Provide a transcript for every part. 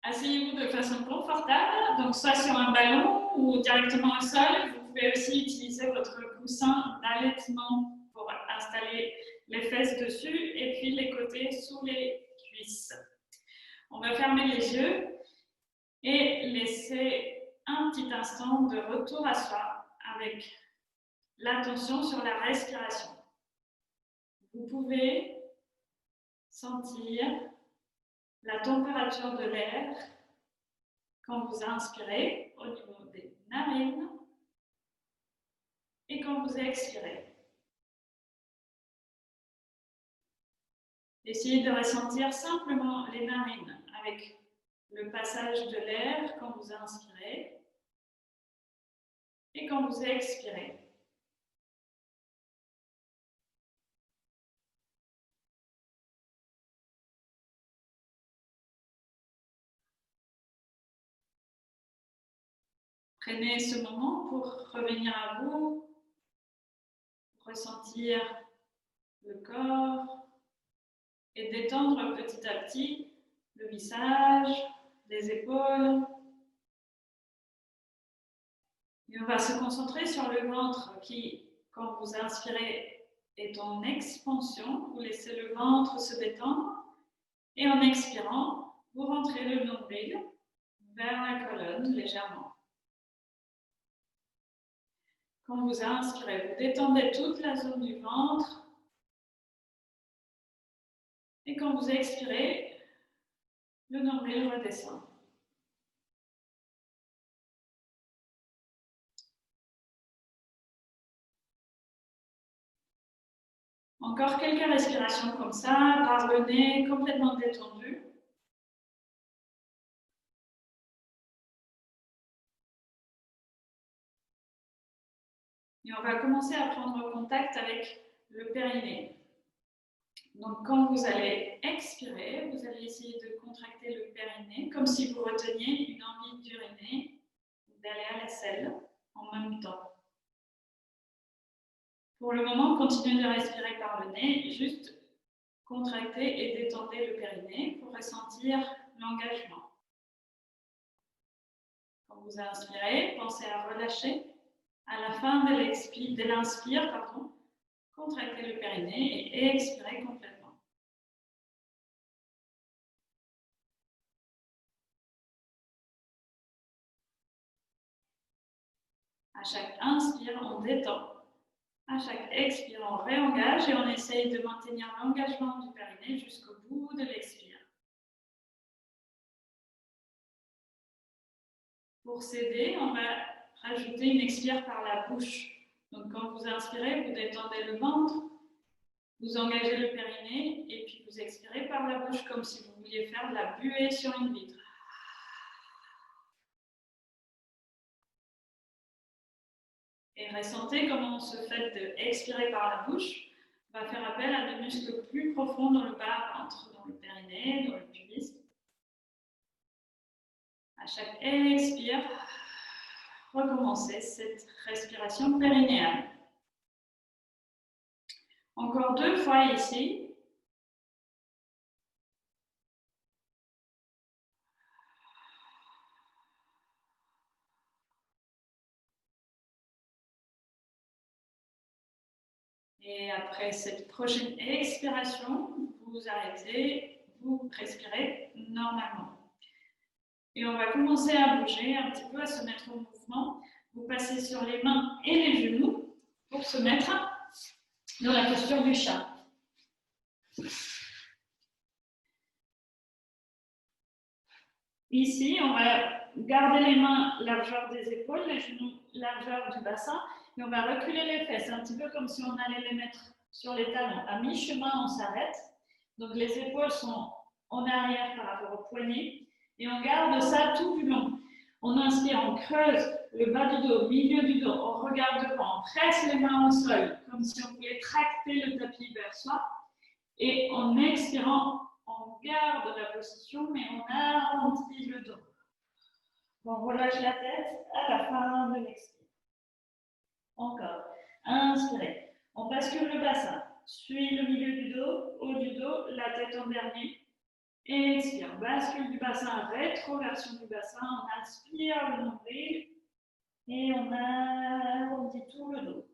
Asseyez-vous de façon confortable, donc soit sur un ballon ou directement au sol. Vous pouvez aussi utiliser votre coussin d'allaitement pour installer les fesses dessus et puis les côtés sous les cuisses. On va fermer les yeux et laisser un petit instant de retour à soi avec l'attention sur la respiration. Vous pouvez sentir la température de l'air quand vous inspirez au niveau des narines et quand vous expirez. Essayez de ressentir simplement les narines avec le passage de l'air quand vous inspirez et quand vous expirez. Prenez ce moment pour revenir à vous, ressentir le corps et détendre petit à petit le visage, les épaules. Et on va se concentrer sur le ventre qui, quand vous inspirez, est en expansion. Vous laissez le ventre se détendre et en expirant, vous rentrez le nombril vers la colonne légèrement. Quand vous inspirez, vous détendez toute la zone du ventre. Et quand vous expirez, le nombril redescend. Encore quelques respirations comme ça, par le nez, complètement détendu. Et on va commencer à prendre contact avec le périnée. Donc, quand vous allez expirer, vous allez essayer de contracter le périnée comme si vous reteniez une envie d'uriner ou d'aller à la selle en même temps. Pour le moment, continuez de respirer par le nez, juste contractez et détendez le périnée pour ressentir l'engagement. Quand vous inspirez, pensez à relâcher. À la fin de l'inspire, contractez le périnée et expirez complètement. À chaque inspire, on détend. À chaque expire, on réengage et on essaye de maintenir l'engagement du périnée jusqu'au bout de l'expire. Pour s'aider, on va rajouter une expire par la bouche. Donc quand vous inspirez, vous détendez le ventre, vous engagez le périnée et puis vous expirez par la bouche comme si vous vouliez faire de la buée sur une vitre. Et ressentez comment ce fait d'expirer par la bouche va faire appel à des muscles plus profonds dans le bas-ventre, dans le périnée, dans le pubis. À chaque expire, recommencez cette respiration périnéale. Encore 2 fois ici. Et après cette prochaine expiration, vous arrêtez, vous respirez normalement. Et on va commencer à bouger un petit peu, à se mettre en mouvement. Vous passez sur les mains et les genoux pour se mettre dans la posture du chat. Ici, on va garder les mains largeur des épaules, les genoux largeur du bassin, et on va reculer les fesses, un petit peu comme si on allait les mettre sur les talons. À mi-chemin, on s'arrête. Donc les épaules sont en arrière par rapport aux poignets, et on garde ça tout du long. On inspire, on creuse le bas du dos, milieu du dos, on regarde devant, on presse les mains au sol, comme si on voulait tracter le tapis vers soi. Et en expirant, on garde la position, mais on arrondit le dos. On relâche la tête à la fin de l'expire. Encore. Inspirez. On bascule le bassin. Suit le milieu du dos, haut du dos, la tête en dernier. Expire, bascule du bassin, rétroversion du bassin. On inspire le nombril et on arrondit tout le dos.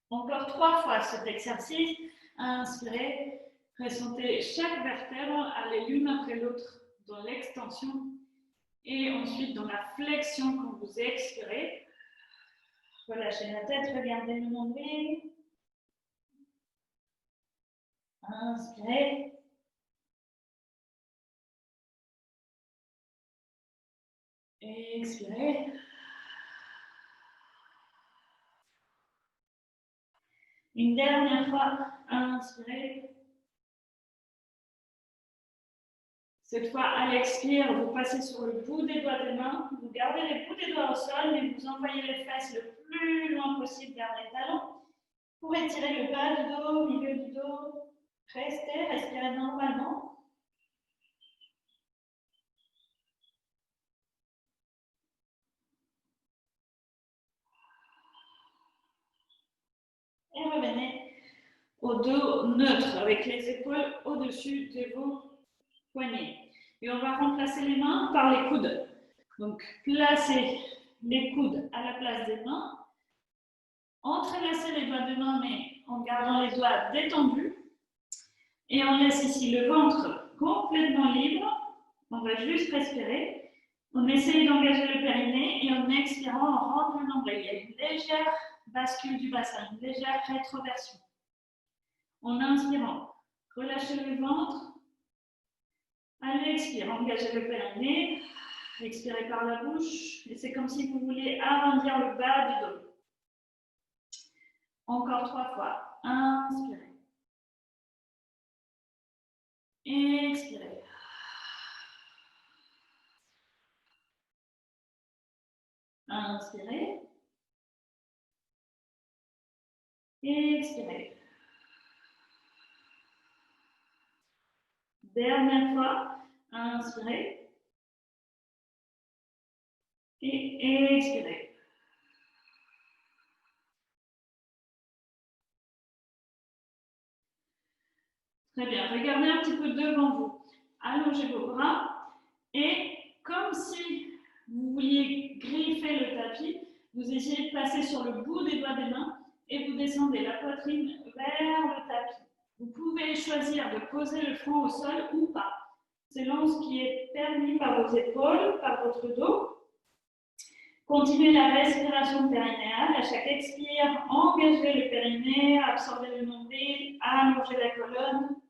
Encore 3 fois cet exercice. Inspirez, ressentez chaque vertèbre aller l'une après l'autre dans l'extension et ensuite dans la flexion quand vous expirez. Relâchez la tête, regardez le nombril. Inspirez. Expirez. Une dernière fois, inspirez. Cette fois, à l'expire, vous passez sur le bout des doigts des mains. Vous gardez les bouts des doigts au sol et vous envoyez les fesses le plus loin possible vers les talons pour étirer le bas du dos, milieu du dos. Restez, respirez normalement. Et revenez au dos neutre avec les épaules au-dessus de vos poignets. Et on va remplacer les mains par les coudes. Donc, placez les coudes à la place des mains. Entrelacez les doigts de main, mais en gardant les doigts détendus. Et on laisse ici le ventre complètement libre. On va juste respirer. On essaye d'engager le périnée et en expirant, on rentre le nombril. Il y a une légère bascule du bassin, une légère rétroversion. En inspirant, relâchez le ventre. À l'expire, engagez le périnée. Expirez par la bouche. Et c'est comme si vous vouliez arrondir le bas du dos. Encore 3 fois. Inspirez. Expirez. Inspirez. Expirez. Dernière fois. Inspirez. Et expirez. Très bien. Regardez un petit peu devant vous. Allongez vos bras et comme si vous vouliez griffer le tapis, vous essayez de passer sur le bout des doigts des mains et vous descendez la poitrine vers le tapis. Vous pouvez choisir de poser le front au sol ou pas, selon ce qui est permis par vos épaules, par votre dos. Continuez la respiration périnéale. À chaque expire, engagez le périnée, absorbez le nombril, allongez la colonne.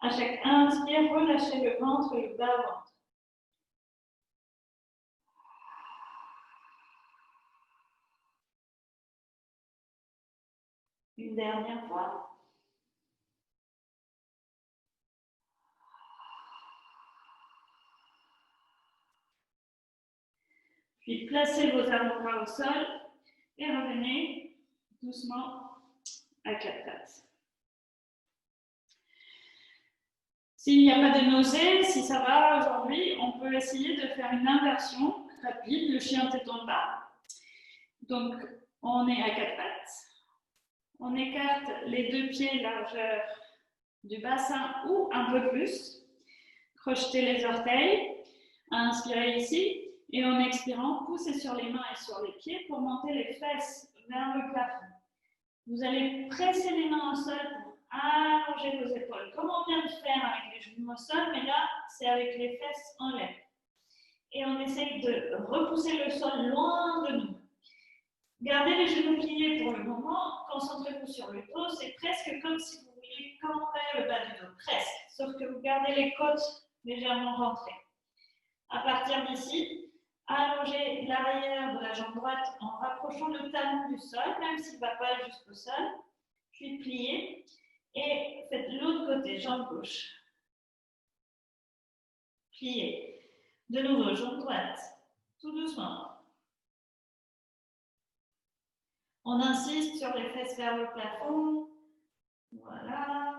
À chaque inspire, relâchez le ventre et le bas-ventre. Une dernière fois. Puis placez vos avant-bras au sol et revenez doucement à 4 pattes. S'il n'y a pas de nausée, si ça va aujourd'hui, on peut essayer de faire une inversion rapide, le chien tête en bas. Donc, on est à 4 pattes. On écarte les 2 pieds largeur du bassin ou un peu plus. Crochetez les orteils. Inspirez ici. Et en expirant, poussez sur les mains et sur les pieds pour monter les fesses vers le plafond. Vous allez presser les mains au sol pour allonger vos épaules, comme on vient de faire avec les genoux au sol, mais là, c'est avec les fesses en l'air. Et on essaye de repousser le sol loin de nous. Gardez les genoux pliés pour le moment, concentrez-vous sur le dos, c'est presque comme si vous vouliez camper le bas du dos, presque, sauf que vous gardez les côtes légèrement rentrées. À partir d'ici, allongez l'arrière de la jambe droite en rapprochant le talon du sol, même s'il ne va pas jusqu'au sol, puis pliez et faites l'autre côté, jambe gauche. Pliez. De nouveau, jambe droite, tout doucement. On insiste sur les fesses vers le plafond. Voilà.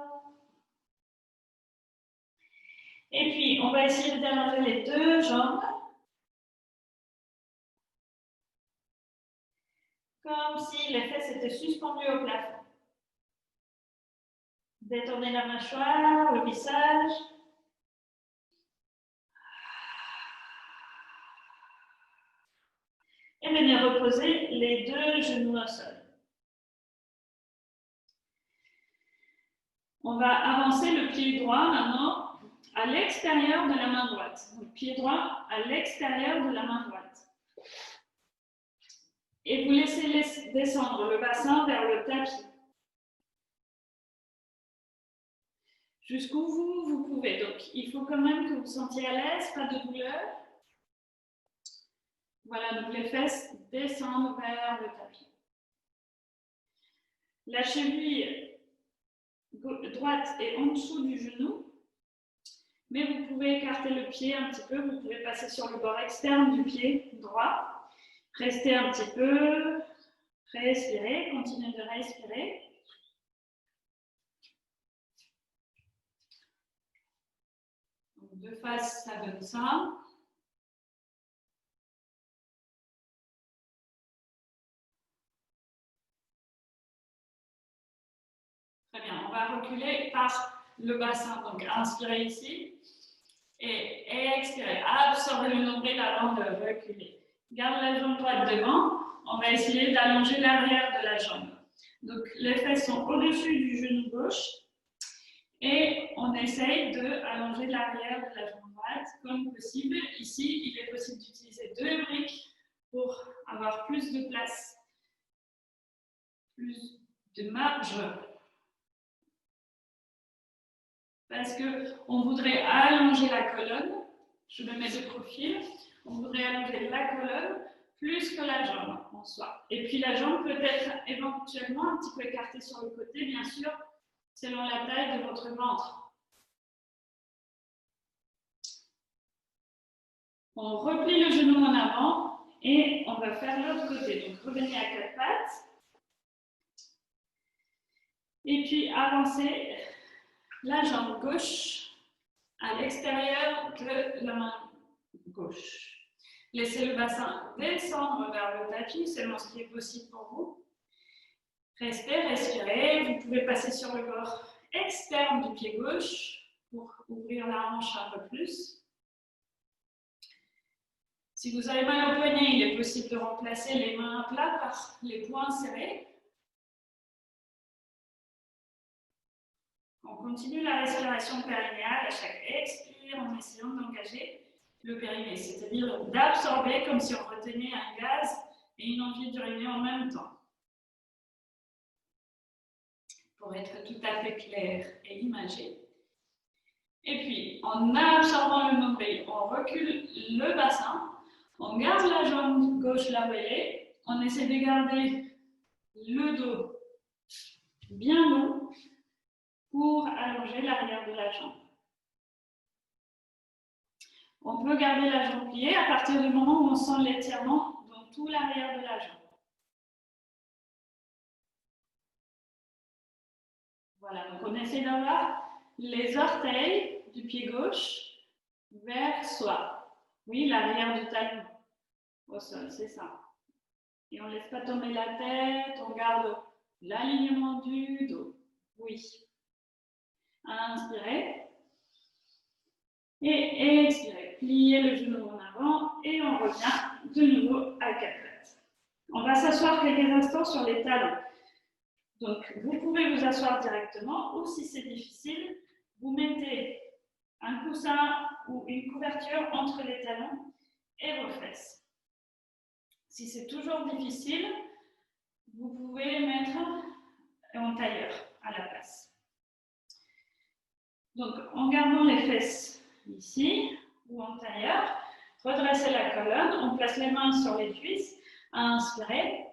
Et puis, on va essayer d'allonger les 2 jambes. Comme si les fesses étaient suspendues au plafond. Détournez la mâchoire, le visage. venez reposer les deux genoux au sol. On va avancer le pied droit maintenant à l'extérieur de la main droite. Donc, pied droit à l'extérieur de la main droite. Et vous laissez descendre le bassin vers le tapis. Jusqu'où vous pouvez. Donc, il faut quand même que vous sentiez à l'aise, pas de douleur. Voilà, donc les fesses descendent vers le tapis. La cheville droite est en dessous du genou, mais vous pouvez écarter le pied un petit peu. Vous pouvez passer sur le bord externe du pied droit. Restez un petit peu, respirez, continuez de respirer. Donc, de face, ça donne ça. Très bien, on va reculer par le bassin. Donc, inspirez ici et expirez. Absorbez le nombril avant de reculer. Garde la jambe droite devant. On va essayer d'allonger l'arrière de la jambe. Donc, les fesses sont au-dessus du genou gauche et on essaye d'allonger l'arrière de la jambe droite comme possible. Ici, il est possible d'utiliser deux briques pour avoir plus de place, plus de marge. Parce qu'on voudrait allonger la colonne. Je me mets de profil. On voudrait allonger la colonne plus que la jambe en soi. Et puis la jambe peut être éventuellement un petit peu écartée sur le côté, bien sûr, selon la taille de votre ventre. On replie le genou en avant et on va faire l'autre côté. Donc revenez à quatre pattes. Et puis avancez la jambe gauche à l'extérieur de la main gauche. Laissez le bassin descendre vers le tapis, selon ce qui est possible pour vous. Restez, respirez. Vous pouvez passer sur le bord externe du pied gauche pour ouvrir la hanche un peu plus. Si vous avez mal au poignet, il est possible de remplacer les mains à plat par les poings serrés. On continue la respiration périnéale à chaque expire en essayant d'engager le périnée, c'est-à-dire d'absorber comme si on retenait un gaz et une envie d'uriner en même temps. Pour être tout à fait clair et imagé. Et puis, en absorbant le nombril, on recule le bassin, on garde la jambe gauche là où elle est, on essaie de garder le dos bien long pour allonger l'arrière de la jambe. On peut garder la jambe pliée à partir du moment où on sent l'étirement dans tout l'arrière de la jambe. Voilà, donc on essaie d'avoir les orteils du pied gauche vers soi. Oui, l'arrière du talon au sol, c'est ça. Et on ne laisse pas tomber la tête, on garde l'alignement du dos. Oui. Inspirez. Et expirez. Pliez le genou en avant et on revient de nouveau à quatre pattes. On va s'asseoir quelques instants sur les talons. Donc, vous pouvez vous asseoir directement ou si c'est difficile, vous mettez un coussin ou une couverture entre les talons et vos fesses. Si c'est toujours difficile, vous pouvez mettre en tailleur à la place. Donc, en gardant les fesses ici ou en tailleur, redressez la colonne, on place les mains sur les cuisses, inspirez.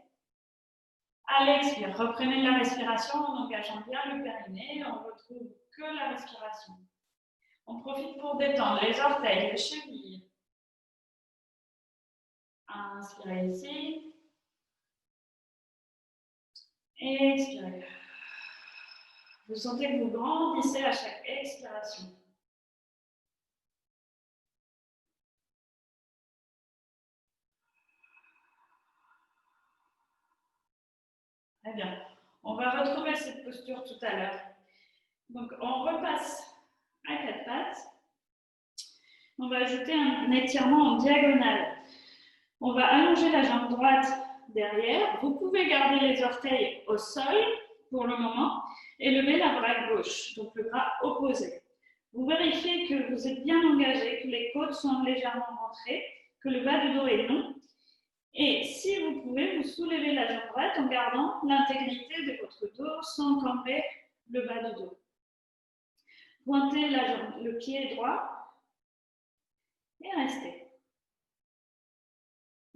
À l'expire, reprenez la respiration en engageant bien le périnée, on ne retrouve que la respiration. On profite pour détendre les orteils, les chevilles. Inspirez ici. Et expirez. Vous sentez que vous grandissez à chaque expiration. Très bien. On va retrouver cette posture tout à l'heure. Donc, on repasse à quatre pattes. On va ajouter un étirement en diagonale. On va allonger la jambe droite derrière. Vous pouvez garder les orteils au sol pour le moment et lever la bras gauche, donc le bras opposé. Vous vérifiez que vous êtes bien engagé, que les côtes sont légèrement rentrées, que le bas du dos est long. Et si vous pouvez, vous soulevez la jambe droite en gardant l'intégrité de votre dos sans camber le bas du dos. Pointez la jambe, le pied droit et restez.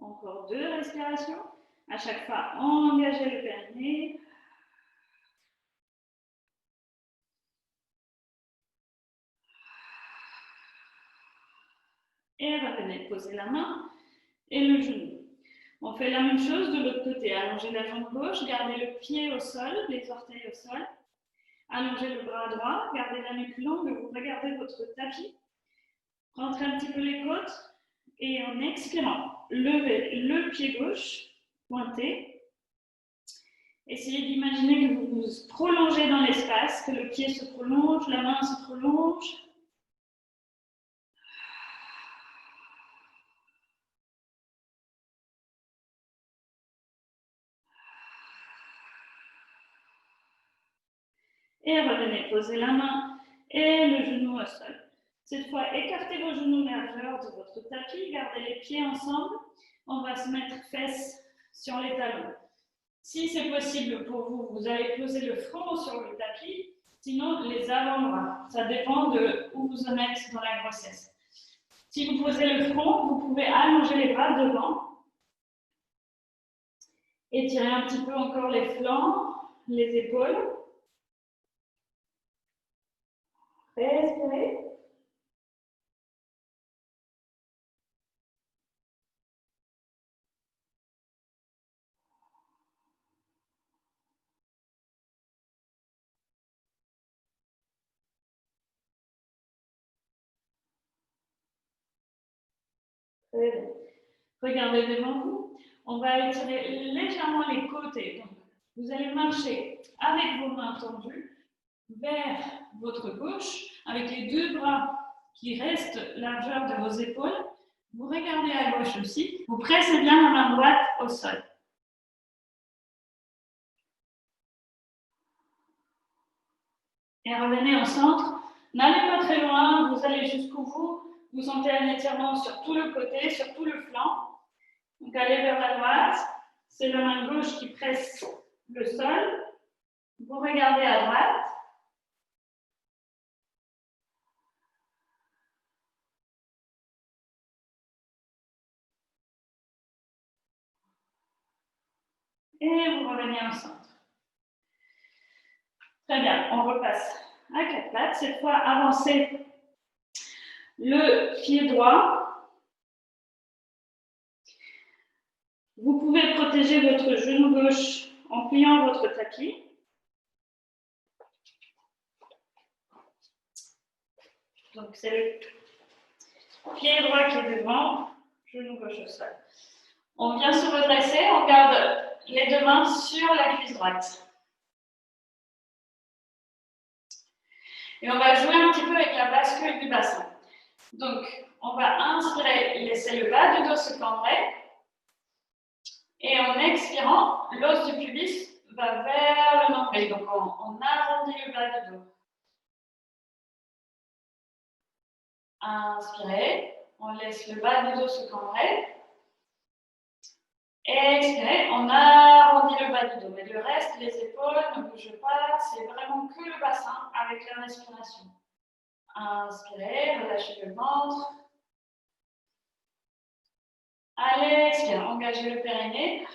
Encore 2 respirations. À chaque fois, engagez le périnée. Et revenez, posez la main et le genou. On fait la même chose de l'autre côté. Allongez la jambe gauche, gardez le pied au sol, les orteils au sol. Allongez le bras droit, gardez la nuque longue, vous regardez votre tapis. Rentrez un petit peu les côtes et en expirant, levez le pied gauche, pointez. Essayez d'imaginer que vous vous prolongez dans l'espace, que le pied se prolonge, la main se prolonge. Et revenez, posez la main et le genou au sol. Cette fois, écartez vos genoux largeur de votre tapis, gardez les pieds ensemble. On va se mettre fesses sur les talons. Si c'est possible pour vous, vous allez poser le front sur le tapis, sinon les avant-bras. Ça dépend de où vous en êtes dans la grossesse. Si vous posez le front, vous pouvez allonger les bras devant. Étirez un petit peu encore les flancs, les épaules. Respirez. Très bien. Regardez devant vous. On va étirer légèrement les côtés. Donc, vous allez marcher avec vos mains tendues vers votre gauche, avec les 2 bras qui restent largeur de vos épaules. Vous regardez à gauche aussi. Vous pressez bien la main droite au sol. Et revenez au centre. N'allez pas très loin, vous allez jusqu'au bout. Vous sentez un étirement sur tout le côté, sur tout le flanc. Donc allez vers la droite. C'est la main gauche qui presse le sol. Vous regardez à droite. Et vous revenez au centre. Très bien, on repasse à 4 pattes. Cette fois, avancez le pied droit. Vous pouvez protéger votre genou gauche en pliant votre tapis. Donc, c'est le pied droit qui est devant, genou gauche au sol. On vient se redresser, on garde les 2 mains sur la cuisse droite. Et on va jouer un petit peu avec la bascule du bassin. Donc, on va inspirer, laisser le bas du dos se cambrer. Et en expirant, l'os du pubis va vers le nombril. Donc, on arrondit le bas du dos. Inspirez, on laisse le bas du dos se cambrer. Expirez, on arrondit le bas du dos. Mais le reste, les épaules ne bougent pas, c'est vraiment que le bassin avec la respiration. Inspirez, relâchez le ventre. Allez, expirez, engagez le périnée.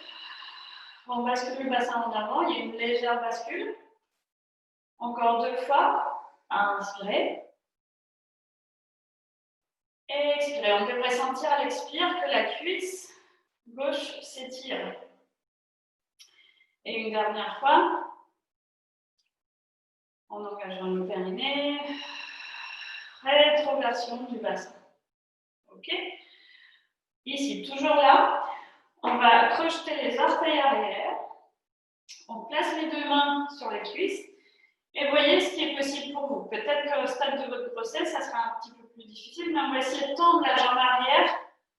On bascule le bassin en avant, il y a une légère bascule. Encore 2 fois. Inspirez. Expirez. On devrait sentir à l'expire que la cuisse gauche s'étire. Et une dernière fois, en engageant le périnée, rétroversion du bassin. Ok? Ici, toujours là, on va crocheter les orteils arrière. On place les 2 mains sur les cuisses. Et voyez ce qui est possible pour vous. Peut-être qu'au stade de votre grossesse, ça sera un petit peu plus difficile, mais on va essayer de tendre la jambe arrière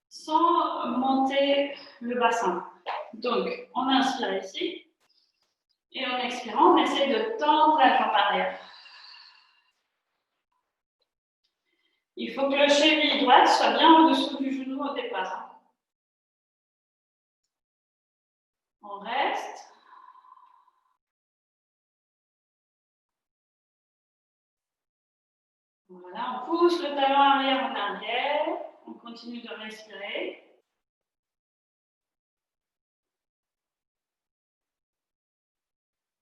sans monter le bassin. Donc, on inspire ici. Et en expirant, on essaie de tendre la jambe arrière. Il faut que le cheville droite soit bien en dessous du genou au départ. On reste. Voilà, on pousse le talon arrière en arrière. On continue de respirer.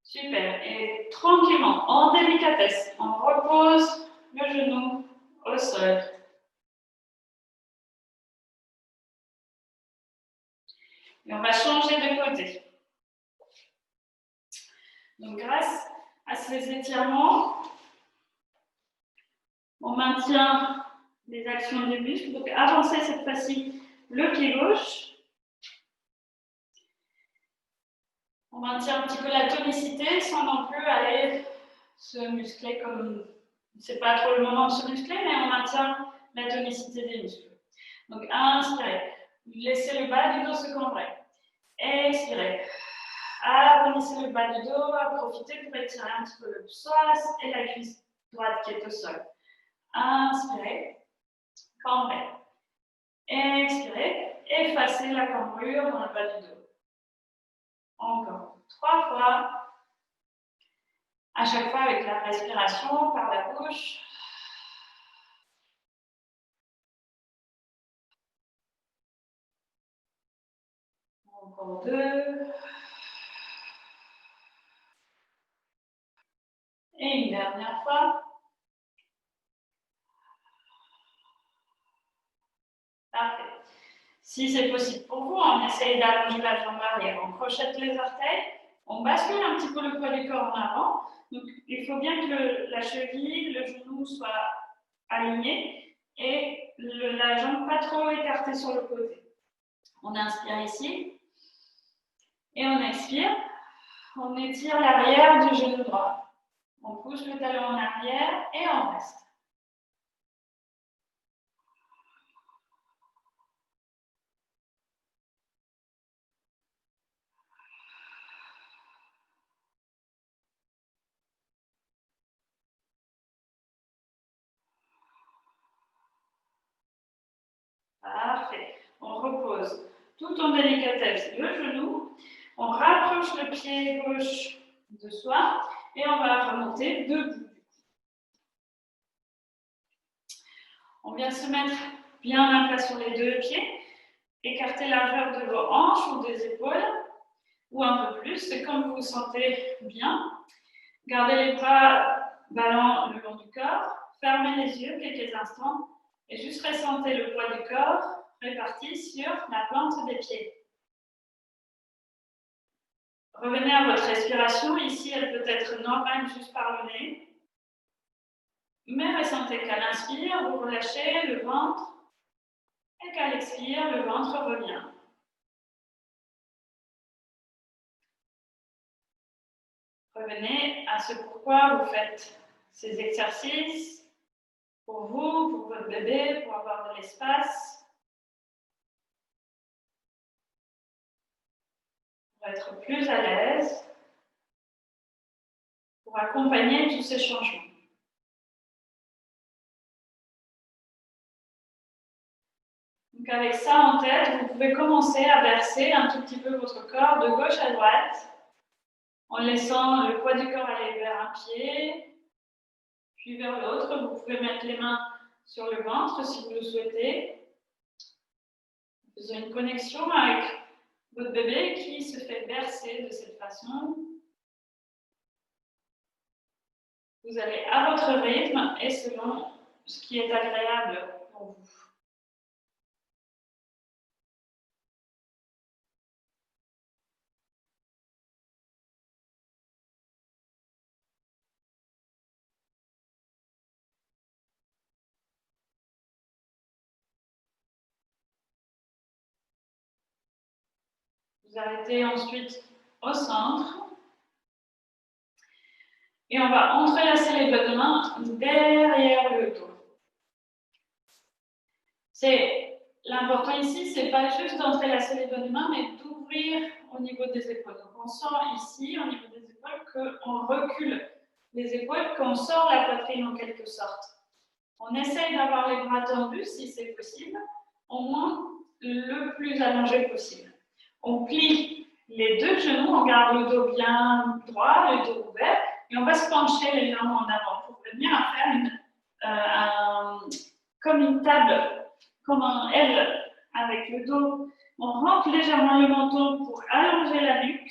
Super. Et tranquillement, en délicatesse, on repose le genou au sol. Et on va changer de côté. Donc, grâce à ces étirements, on maintient les actions des muscles. Donc, avancez cette fois-ci le pied gauche. On maintient un petit peu la tonicité sans non plus aller se muscler comme... C'est pas trop le moment de se muscler, mais on maintient la tonicité des muscles. Donc, inspirez. Laissez le bas du dos se cambrer. Expirez. Arrondissez le bas du dos. Profitez pour étirer un petit peu le psoas et la cuisse droite qui est au sol. Inspirez. Cambrez. Expirez. Effacez la cambrure dans le bas du dos. Encore 3 fois. À chaque fois avec la respiration par la bouche. Encore 2. Et une dernière fois. Parfait. Si c'est possible pour vous, on essaye d'allonger la jambe arrière. On crochette les orteils. On bascule un petit peu le poids du corps en avant. Donc, il faut bien que la cheville, le genou soient alignés et la jambe pas trop écartée sur le côté. On inspire ici et on expire. On étire l'arrière du genou droit. On pousse le talon en arrière et on reste. Parfait. On repose tout en délicatesse le genou. On rapproche le pied gauche de soi et on va remonter debout. On vient se mettre bien à plat sur les deux pieds. Écartez la largeur de vos hanches ou des épaules, ou un peu plus, c'est comme vous vous sentez bien. Gardez les bras ballants le long du corps. Fermez les yeux quelques instants et juste ressentez le poids du corps réparti sur la plante des pieds. Revenez à votre respiration. Ici, elle peut être normale juste par le nez. Mais ressentez qu'à l'inspire, vous relâchez le ventre et qu'à l'expire, le ventre revient. Revenez à ce pourquoi vous faites ces exercices. Pour vous, pour votre bébé, pour avoir de l'espace. Pour être plus à l'aise. Pour accompagner tous ces changements. Donc avec ça en tête, vous pouvez commencer à bercer un tout petit peu votre corps de gauche à droite, en laissant le poids du corps aller vers un pied, puis vers l'autre. Vous pouvez mettre les mains sur le ventre si vous le souhaitez. Vous avez une connexion avec votre bébé qui se fait bercer de cette façon. Vous allez à votre rythme et selon ce qui est agréable pour vous. Vous arrêtez ensuite au centre. Et on va entrelacer les doigts de main derrière le dos. C'est l'important ici, c'est pas juste d'entrer la bonne main, mais d'ouvrir au niveau des épaules. Donc, on sent ici, au niveau des épaules, qu'on recule les épaules, qu'on sort la poitrine en quelque sorte. On essaye d'avoir les bras tendus, si c'est possible, au moins le plus allongé possible. On plie les deux genoux, on garde le dos bien droit, le dos ouvert, et on va se pencher légèrement en avant pour venir à faire comme une table, comme un L avec le dos. On rentre légèrement le menton pour allonger la nuque.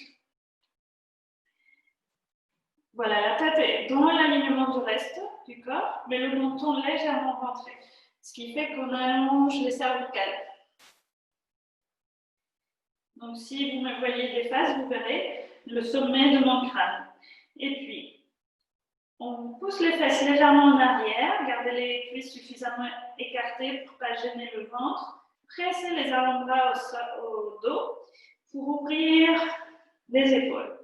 Voilà, la tête est dans l'alignement du reste du corps, mais le menton légèrement rentré, ce qui fait qu'on allonge les cervicales. Donc, si vous me voyez des faces, vous verrez le sommet de mon crâne. Et puis, on pousse les fesses légèrement en arrière, gardez les cuisses suffisamment écartées pour ne pas gêner le ventre. Pressez les avant-bras au dos pour ouvrir les épaules.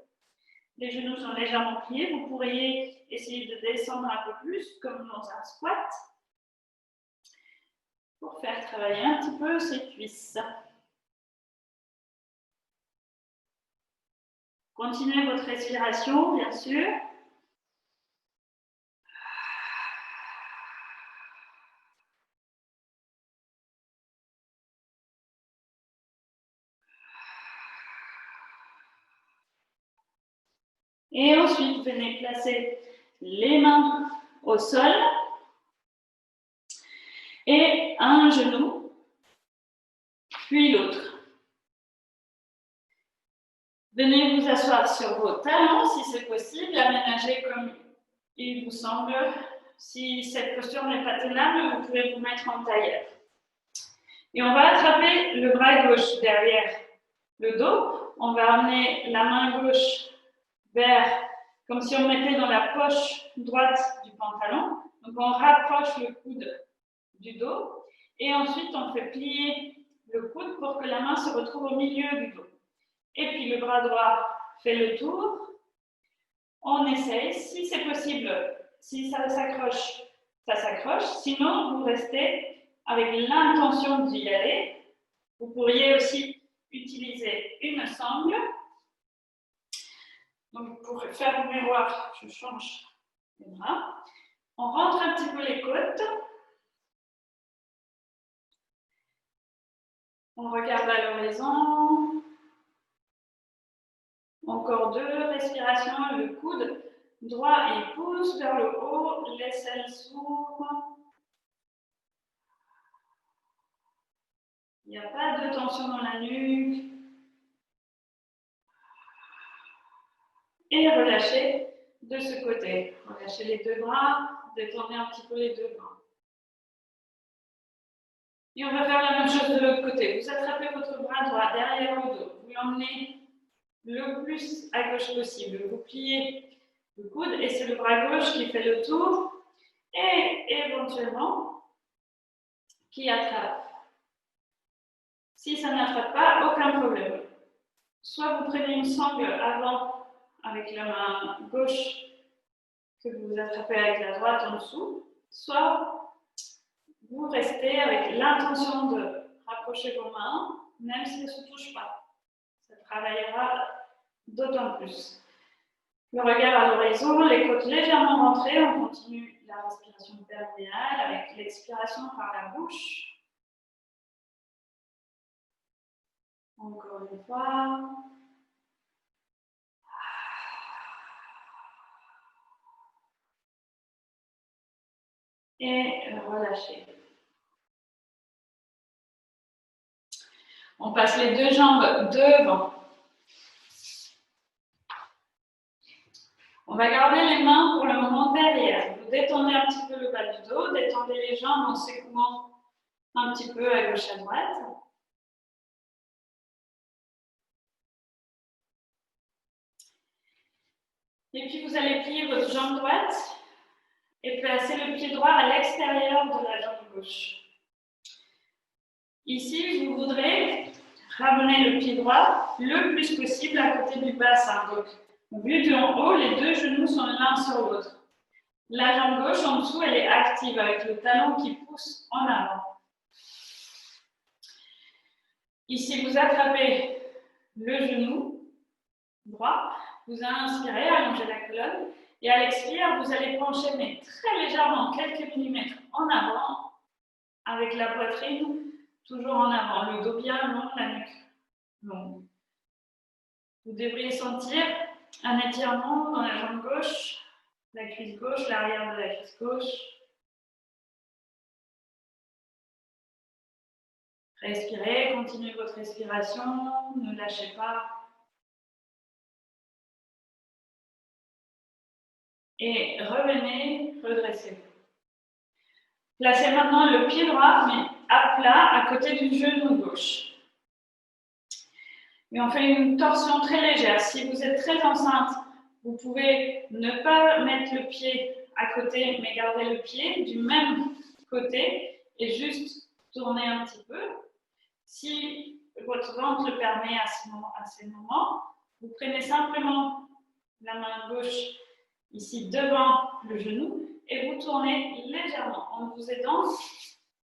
Les genoux sont légèrement pliés. Vous pourriez essayer de descendre un peu plus, comme dans un squat, pour faire travailler un petit peu ces cuisses. Continuez votre respiration, bien sûr. Et ensuite, venez placer les mains au sol et un genou, puis l'autre. Venez vous asseoir sur vos talons si c'est possible, aménager comme il vous semble. Si cette posture n'est pas tenable, vous pouvez vous mettre en tailleur. Et on va attraper le bras gauche derrière le dos. On va amener la main gauche vers, comme si on mettait dans la poche droite du pantalon. Donc on rapproche le coude du dos. Et ensuite, on fait plier le coude pour que la main se retrouve au milieu du dos. Et puis le bras droit fait le tour. On essaye, si c'est possible, si ça s'accroche, ça s'accroche. Sinon, vous restez avec l'intention d'y aller. Vous pourriez aussi utiliser une sangle. Donc, pour faire le miroir, je change les bras. On rentre un petit peu les côtes. On regarde à l'horizon. Encore 2 respirations, le coude droit et pousse vers le haut, l'aisselle s'ouvre. Il n'y a pas de tension dans la nuque. Et relâchez de ce côté. Relâchez les deux bras, détendez un petit peu les deux bras. Et on va faire la même chose de l'autre côté. Vous attrapez votre bras droit derrière le dos. Vous l'emmenez le plus à gauche possible. Vous pliez le coude et c'est le bras gauche qui fait le tour et éventuellement qui attrape. Si ça n'attrape pas, aucun problème. Soit vous prenez une sangle avant avec la main gauche que vous attrapez avec la droite en dessous, soit vous restez avec l'intention de rapprocher vos mains, même si elles ne se touchent pas. Ça travaillera d'autant plus. Le regard à l'horizon, les côtes légèrement rentrées, on continue la respiration périnéale avec l'expiration par la bouche. Encore une fois. Et relâchez. On passe les deux jambes devant. On va garder les mains pour le moment derrière. Vous détendez un petit peu le bas du dos, détendez les jambes en secouant un petit peu à gauche à droite. Et puis vous allez plier votre jambe droite et placer le pied droit à l'extérieur de la jambe gauche. Ici, vous voudrez ramener le pied droit le plus possible à côté du bassin. Donc, vu d'en haut, les deux genoux sont l'un sur l'autre. La jambe gauche en dessous, elle est active avec le talon qui pousse en avant. Ici, vous attrapez le genou droit, vous inspirez, allongez la colonne, et à l'expire, vous allez pencher, mais très légèrement, quelques millimètres en avant, avec la poitrine toujours en avant, le dos bien long, la nuque longue. Vous devriez sentir un étirement dans la jambe gauche, la cuisse gauche, l'arrière de la cuisse gauche. Respirez, continuez votre respiration, ne lâchez pas. Et revenez, redressez-vous. Placez maintenant le pied droit, mais à plat, à côté du genou gauche. Et on fait une torsion très légère. Si vous êtes très enceinte, vous pouvez ne pas mettre le pied à côté, mais garder le pied du même côté et juste tourner un petit peu. Si votre ventre le permet à ces moments, vous prenez simplement la main gauche ici devant le genou et vous tournez légèrement en vous aidant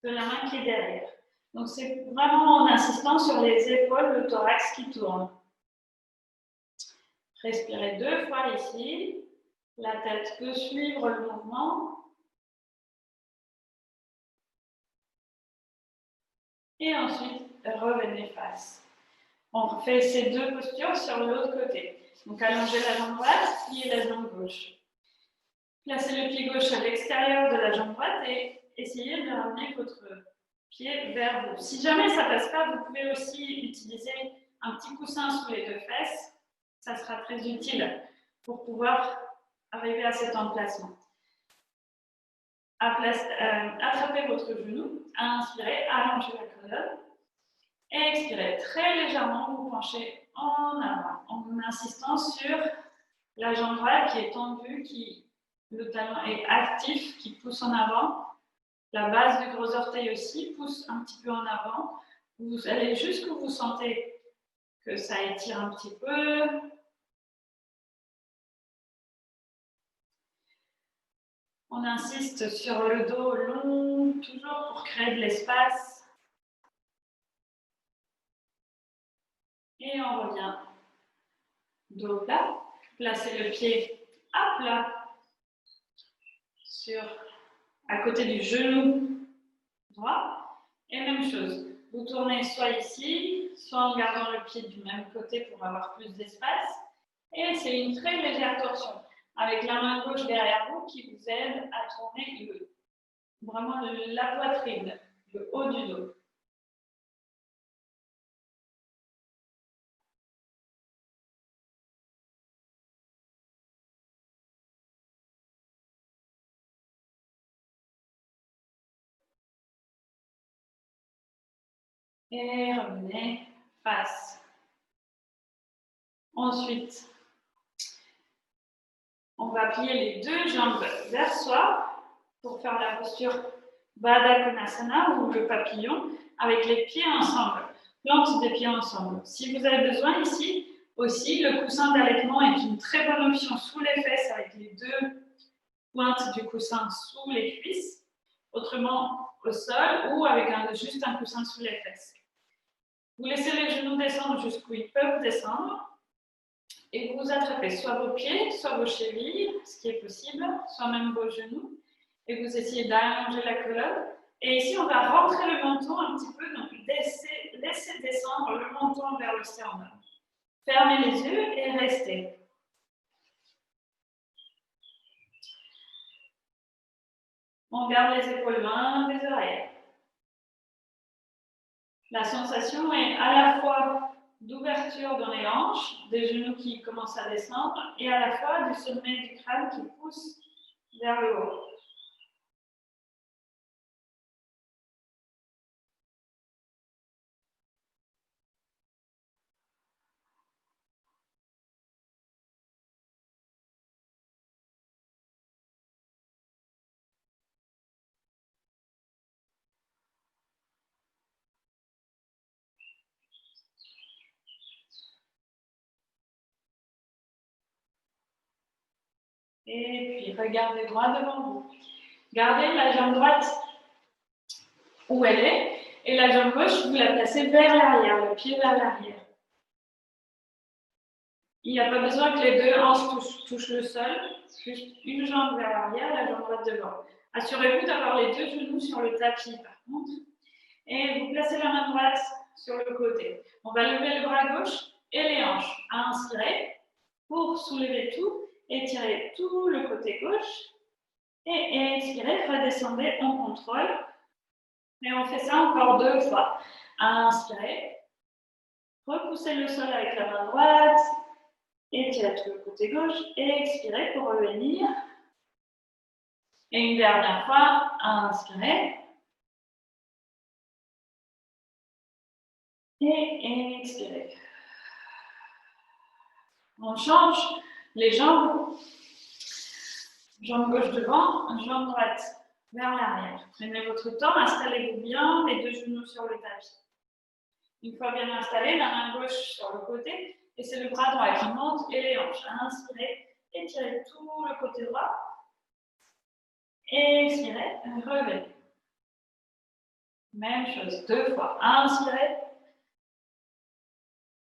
de la main qui est derrière. Donc c'est vraiment en insistant sur les épaules, le thorax qui tourne. Respirez 2 fois ici. La tête peut suivre le mouvement. Et ensuite, revenez face. On refait ces deux postures sur l'autre côté. Donc allongez la jambe droite, pliez la jambe gauche. Placez le pied gauche à l'extérieur de la jambe droite et essayez de ramener votre pied vers vous. Si jamais ça ne passe pas, vous pouvez aussi utiliser un petit coussin sous les deux fesses. Ça sera très utile pour pouvoir arriver à cet emplacement. Attrapez votre genou, inspirez, allongez la colonne. Et expirez très légèrement, vous penchez en avant en insistant sur la jambe droite qui est tendue, le talon est actif, qui pousse en avant. La base du gros orteil aussi pousse un petit peu en avant. Vous allez jusqu'où vous sentez que ça étire un petit peu. On insiste sur le dos long, toujours pour créer de l'espace. Et on revient. Dos plat. Placez le pied à plat à côté du genou droit. Et même chose. Vous tournez soit ici, soit en gardant le pied du même côté pour avoir plus d'espace. Et c'est une très légère torsion avec la main gauche derrière vous qui vous aide à tourner vraiment la poitrine, le haut du dos. Et revenez face. Ensuite, on va plier les deux jambes vers soi pour faire la posture Baddha Konasana ou le papillon avec les pieds ensemble, plante des pieds ensemble. Si vous avez besoin ici, aussi, le coussin d'allaitement est une très bonne option sous les fesses avec les deux pointes du coussin sous les cuisses, autrement au sol ou avec juste un coussin sous les fesses. Vous laissez les genoux descendre jusqu'où ils peuvent descendre et vous attrapez soit vos pieds, soit vos chevilles, ce qui est possible, soit même vos genoux, et vous essayez d'allonger la colonne. Et ici, on va rentrer le menton un petit peu, donc laissez descendre le menton vers le sternum. Fermez les yeux et restez. On garde les épaules loin des oreilles. La sensation est à la fois d'ouverture dans les hanches, des genoux qui commencent à descendre, et à la fois du sommet du crâne qui pousse vers le haut. Et puis, regardez droit devant vous. Gardez la jambe droite où elle est Et la jambe gauche, vous la placez vers l'arrière, le pied vers l'arrière. Il n'y a pas besoin que les deux hanches touchent le sol, juste une jambe vers l'arrière, la jambe droite devant. Assurez-vous d'avoir les deux genoux sur le tapis par contre. Et vous placez la main droite sur le côté. On va lever le bras gauche et les hanches. Inspirez pour soulever tout, étirez tout le côté gauche. Et expirez, redescendez en contrôle. Et on fait ça encore 2 fois. Inspirez, repoussez le sol avec la main droite, étirez tout le côté gauche et expirez pour revenir. Et une dernière fois, inspirez. Et expirez. On change les jambes. Jambe gauche devant, jambe droite vers l'arrière. Prenez votre temps, installez-vous bien, les deux genoux sur le tapis. Une fois bien installé, la main gauche sur le côté, et c'est le bras droit qui monte et les hanches. Inspirez, étirez tout le côté droit. Expirez, revenez. Même chose, 2 fois. Inspirez,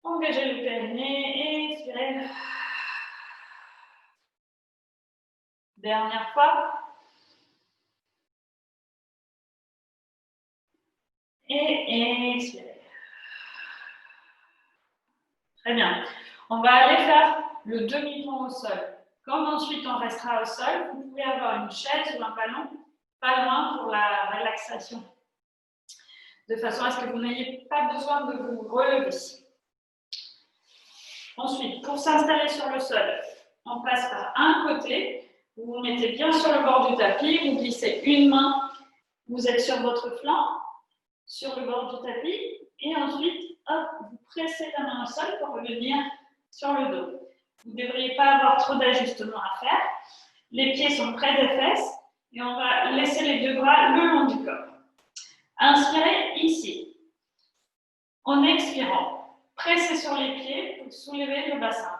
engagez le périnée, expirez. Dernière fois. Et expirez. Très bien. On va aller faire le demi-tour au sol. Comme ensuite on restera au sol, vous pouvez avoir une chaise ou un ballon pas loin pour la relaxation. De façon à ce que vous n'ayez pas besoin de vous relever. Ensuite, pour s'installer sur le sol, on passe par un côté. Vous vous mettez bien sur le bord du tapis, vous glissez une main, vous êtes sur votre flanc, sur le bord du tapis, et ensuite, hop, vous pressez la main au sol pour revenir sur le dos. Vous ne devriez pas avoir trop d'ajustements à faire. Les pieds sont près des fesses, et on va laisser les deux bras le long du corps. Inspirez ici. En expirant, pressez sur les pieds pour soulever le bassin.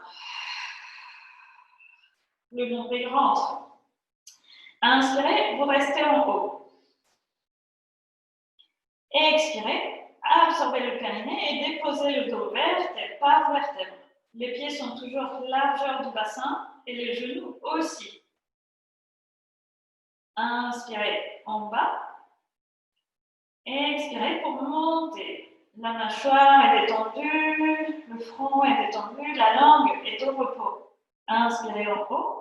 Le nombril rentre. Inspirez, vous restez en haut. Expirez, absorbez le périnée et déposez le dos vertèbre par vertèbre. Les pieds sont toujours largeur du bassin et les genoux aussi. Inspirez en bas. Expirez pour monter. La mâchoire est détendue, le front est détendu, la langue est au repos. Inspirez en haut.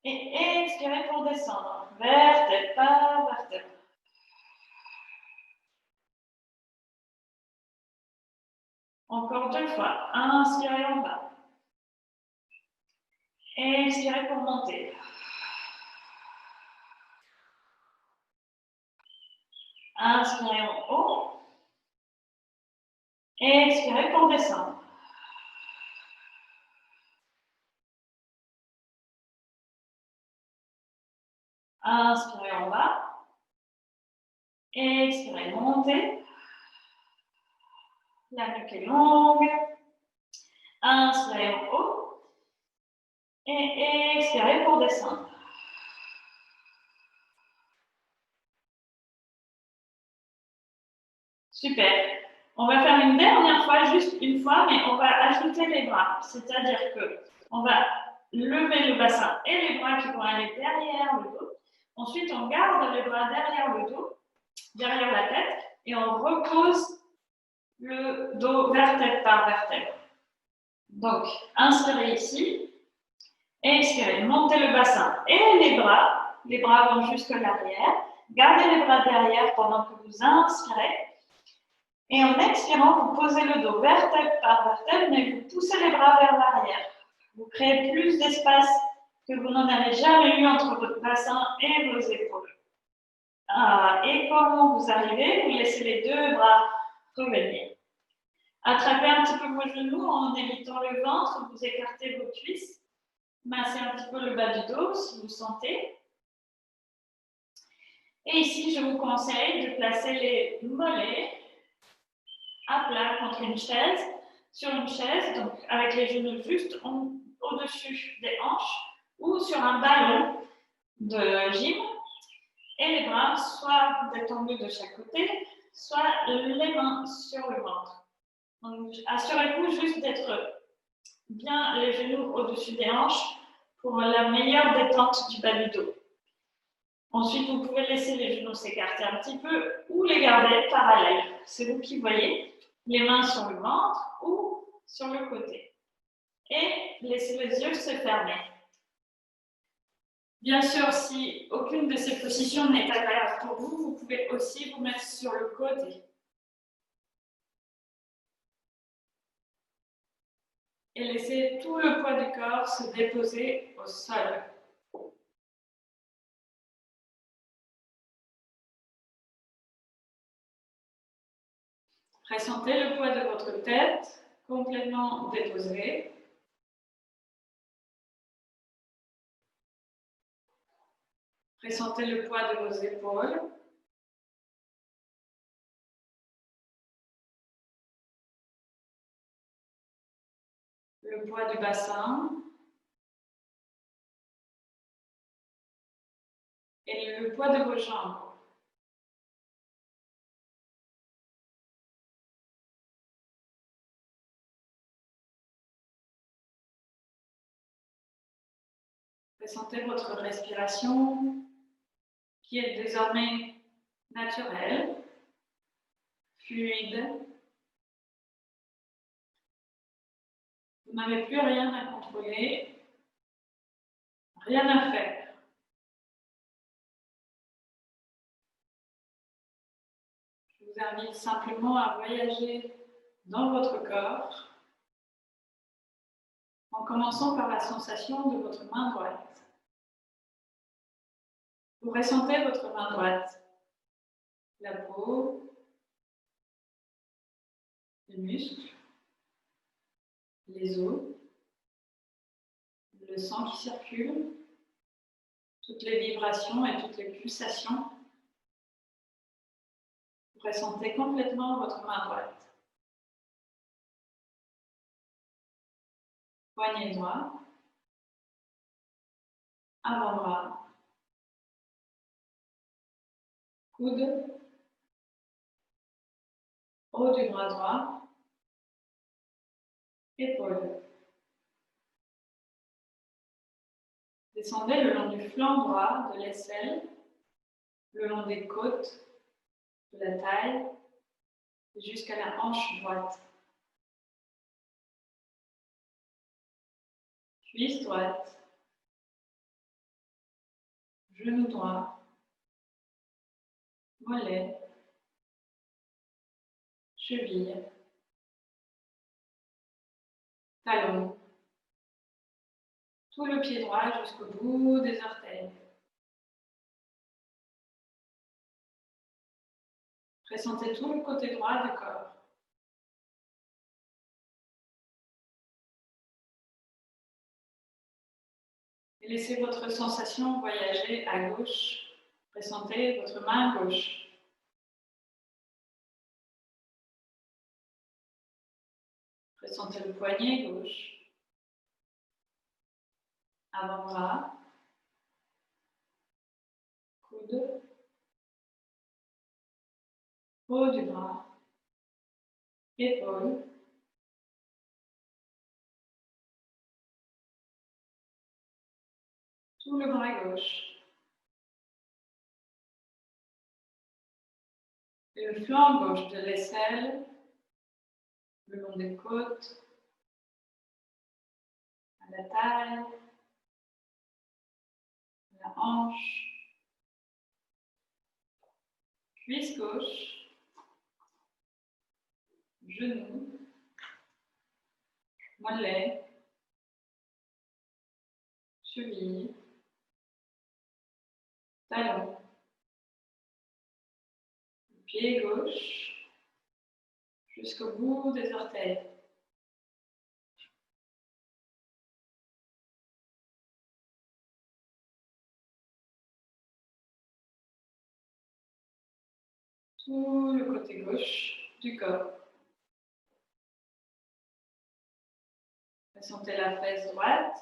Et expirez pour descendre. Vertèbre par vertèbre. Encore 2 fois. Inspirez en bas. Expirez pour monter. Inspirez en haut. Expirez pour descendre. Inspirez en bas. Expirez, montez. La nuque est longue. Inspirez en haut. Et expirez pour descendre. Super. On va faire une dernière fois, juste une fois, mais on va ajouter les bras. C'est-à-dire qu'on va lever le bassin et les bras qui vont aller derrière le dos. Ensuite, on garde les bras derrière le dos, derrière la tête, et on repose le dos vertèbre par vertèbre. Donc, inspirez ici, expirez, montez le bassin et les bras vont jusque l'arrière. Gardez les bras derrière pendant que vous inspirez. Et en expirant, vous posez le dos vertèbre par vertèbre, mais vous poussez les bras vers l'arrière. Vous créez plus d'espace que vous n'en avez jamais eu entre votre bassin et vos épaules. Et quand vous arrivez, vous laissez les deux bras revenir. Attrapez un petit peu vos genoux en évitant le ventre, vous écartez vos cuisses. Massez un petit peu le bas du dos si vous sentez. Et ici, je vous conseille de placer les mollets à plat contre une chaise, sur une chaise, donc avec les genoux juste au-dessus des hanches, ou sur un ballon de gym. Et les bras, soit détendus de chaque côté, soit les mains sur le ventre. Donc, assurez-vous juste d'être bien les genoux au-dessus des hanches pour la meilleure détente du bas du dos. Ensuite, vous pouvez laisser les genoux s'écarter un petit peu ou les garder parallèles. C'est vous qui voyez. Les mains sur le ventre ou sur le côté. Et laissez les yeux se fermer. Bien sûr, si aucune de ces positions n'est agréable pour vous, vous pouvez aussi vous mettre sur le côté. Et laissez tout le poids du corps se déposer au sol. Ressentez le poids de votre tête complètement déposé. Ressentez le poids de vos épaules. Le poids du bassin. Et le poids de vos jambes. Ressentez votre respiration qui est désormais naturelle, fluide. Vous n'avez plus rien à contrôler, rien à faire. Je vous invite simplement à voyager dans votre corps en commençant par la sensation de votre main droite. Vous ressentez votre main droite, la peau, les muscles, les os, le sang qui circule, toutes les vibrations et toutes les pulsations. Vous ressentez complètement votre main droite. Poignet droit, avant-bras, coude, haut du bras droit, épaule. Descendez le long du flanc droit de l'aisselle, le long des côtes, de la taille, jusqu'à la hanche droite. Cuisse droite, genou droit, mollet, cheville, talon, tout le pied droit jusqu'au bout des orteils. Ressentez tout le côté droit du corps. Et laissez votre sensation voyager à gauche. Ressentez votre main gauche. Ressentez le poignet gauche. Avant-bras. Coude. Haut du bras. Épaule. Tout le bras gauche. Et le flanc gauche de l'aisselle, le long des côtes, à la taille, à la hanche, cuisse gauche, genou, mollet, cheville, talon, pied gauche, jusqu'au bout des orteils. Tout le côté gauche du corps. Ressentez la fesse droite,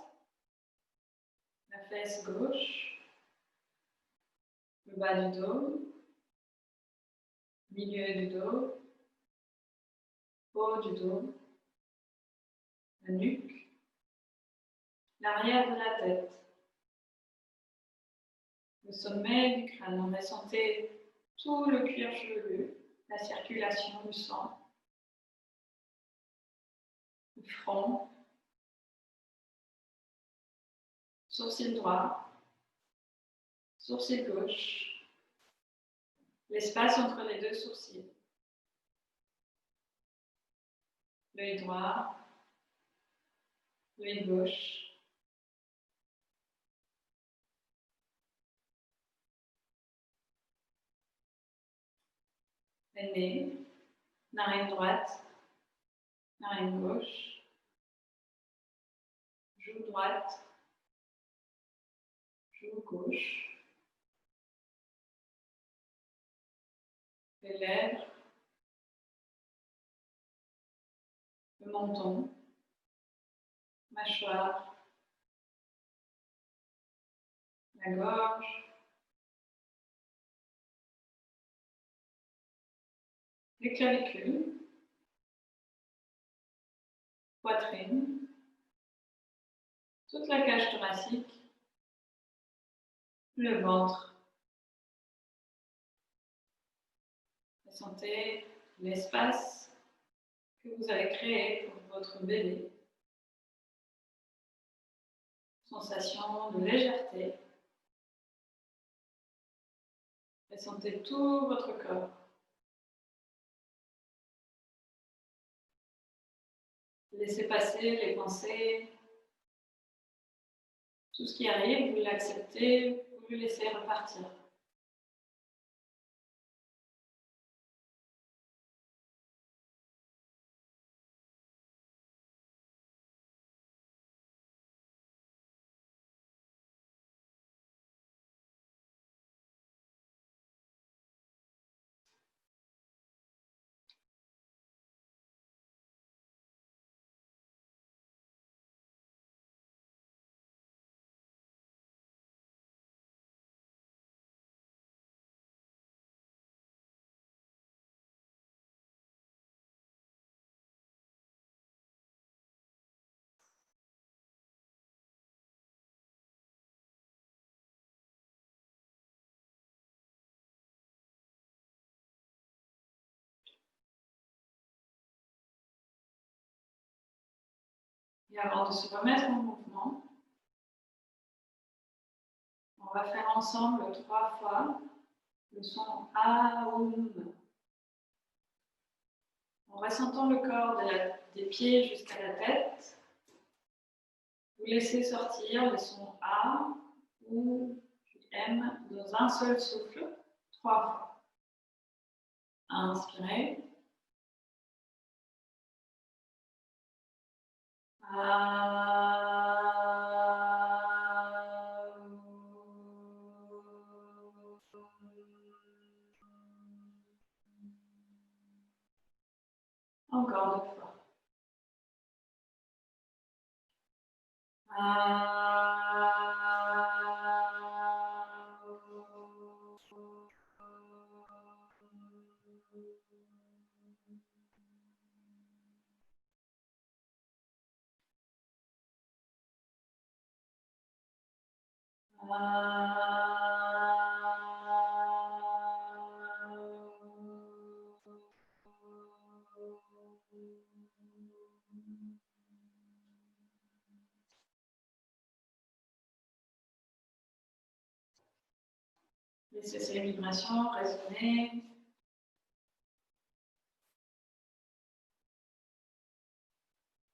la fesse gauche, le bas du dos, milieu du dos, haut du dos, la nuque, l'arrière de la tête, le sommet du crâne. Ressentez tout le cuir chevelu, la circulation du sang, le front, sourcil droit, sourcil gauche, l'espace entre les deux sourcils, l'œil droit, l'œil gauche, le nez, narine droite, narine gauche, joue droite, joue gauche, les lèvres, le menton, mâchoire, la gorge, les clavicules, poitrine, toute la cage thoracique, le ventre. Ressentez l'espace que vous avez créé pour votre bébé. Sensation de légèreté. Ressentez tout votre corps. Laissez passer les pensées. Tout ce qui arrive, vous l'acceptez, vous le laissez repartir. Et avant de se remettre en mouvement, on va faire ensemble 3 fois le son Aum. En ressentant le corps des pieds jusqu'à la tête, vous laissez sortir le son A ou M dans un seul souffle, 3 fois. Inspirez. Encore 2 fois. Laissez ces vibrations résonner.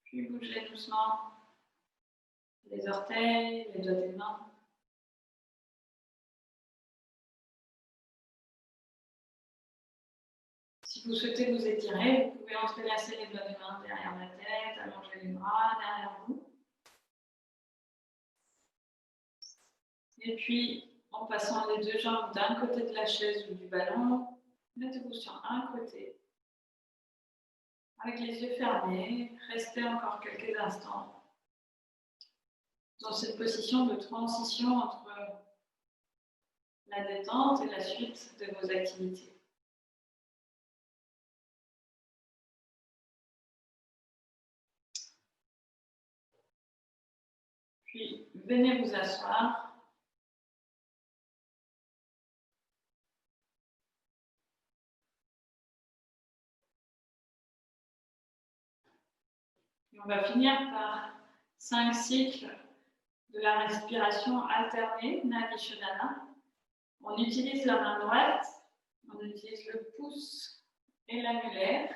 Puis bougez doucement les orteils, les doigts des mains. Si vous souhaitez vous étirer, vous pouvez entrelacer les doigts des mains derrière la tête, allonger les bras derrière vous. Et puis, en passant les 2 jambes d'un côté de la chaise ou du ballon, mettez-vous sur un côté. Avec les yeux fermés, restez encore quelques instants dans cette position de transition entre la détente et la suite de vos activités. Puis, venez vous asseoir. Et on va finir par 5 cycles de la respiration alternée, Nadi Shodhana. On utilise la main droite, on utilise le pouce et l'annulaire.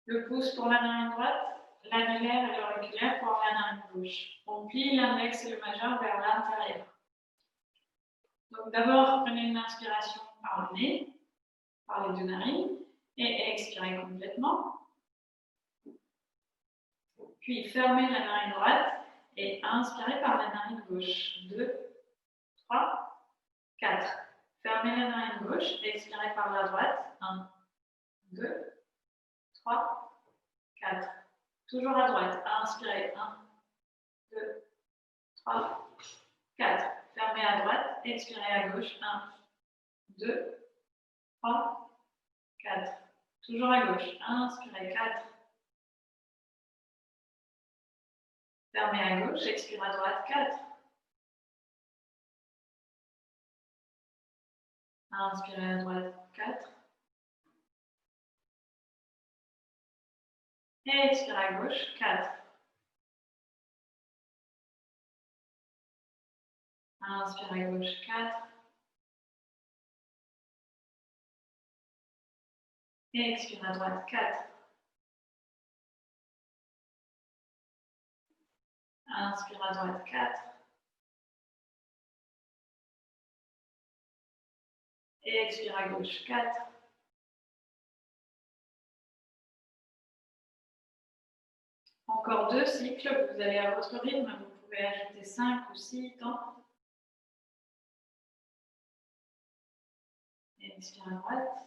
Le pouce pour la narine droite, l'annulaire et l'auriculaire pour la narine gauche. On plie l'index et le majeur vers l'intérieur. Donc d'abord, prenez une inspiration par le nez, par les deux narines, et expirez complètement. Puis fermez la narine droite et inspirez par la narine gauche. 2, 3, 4. Fermez la narine gauche et expirez par la droite. 1, 2, 3, 4. Toujours à droite. Inspirez. 1, 2, 3, 4. Fermez à droite. Expirez à gauche. 1, 2, 3, 4. Toujours à gauche. Inspirez. 4. Fermez à gauche. Expirez à droite. 4. Inspirez à droite. 4. Et expirez à gauche. 4. Inspirez à gauche. 4. Et expirez à droite. 4. Inspire à droite, 4. Et expire à gauche, 4. Encore 2 cycles, vous allez à votre rythme, vous pouvez ajouter 5 ou 6 temps. Et expire à droite.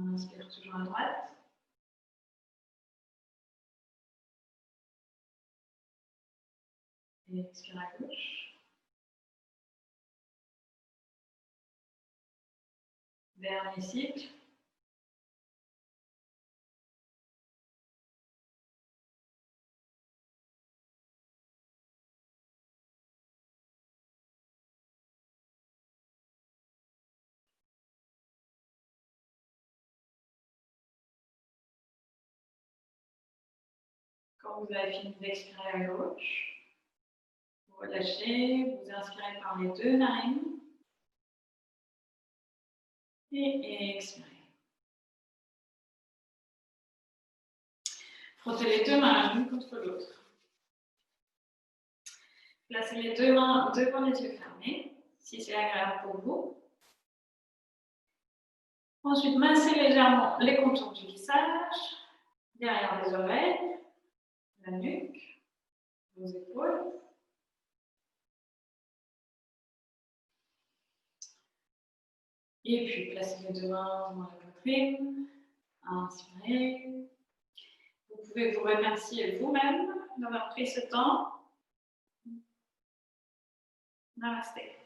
Inspire toujours à droite. Et expire à gauche. Dernier cycle. Quand vous avez fini d'expirer à gauche, vous relâchez, vous inspirez par les deux narines. Et expirez. Frottez les deux mains l'une contre l'autre. Placez les deux mains devant les yeux fermés, si c'est agréable pour vous. Ensuite, massez légèrement les contours du visage, derrière les oreilles, la nuque, vos épaules. Et puis, placez les deux mains dans la poitrine. Inspirez. Vous pouvez vous remercier vous-même d'avoir pris ce temps. Namasté.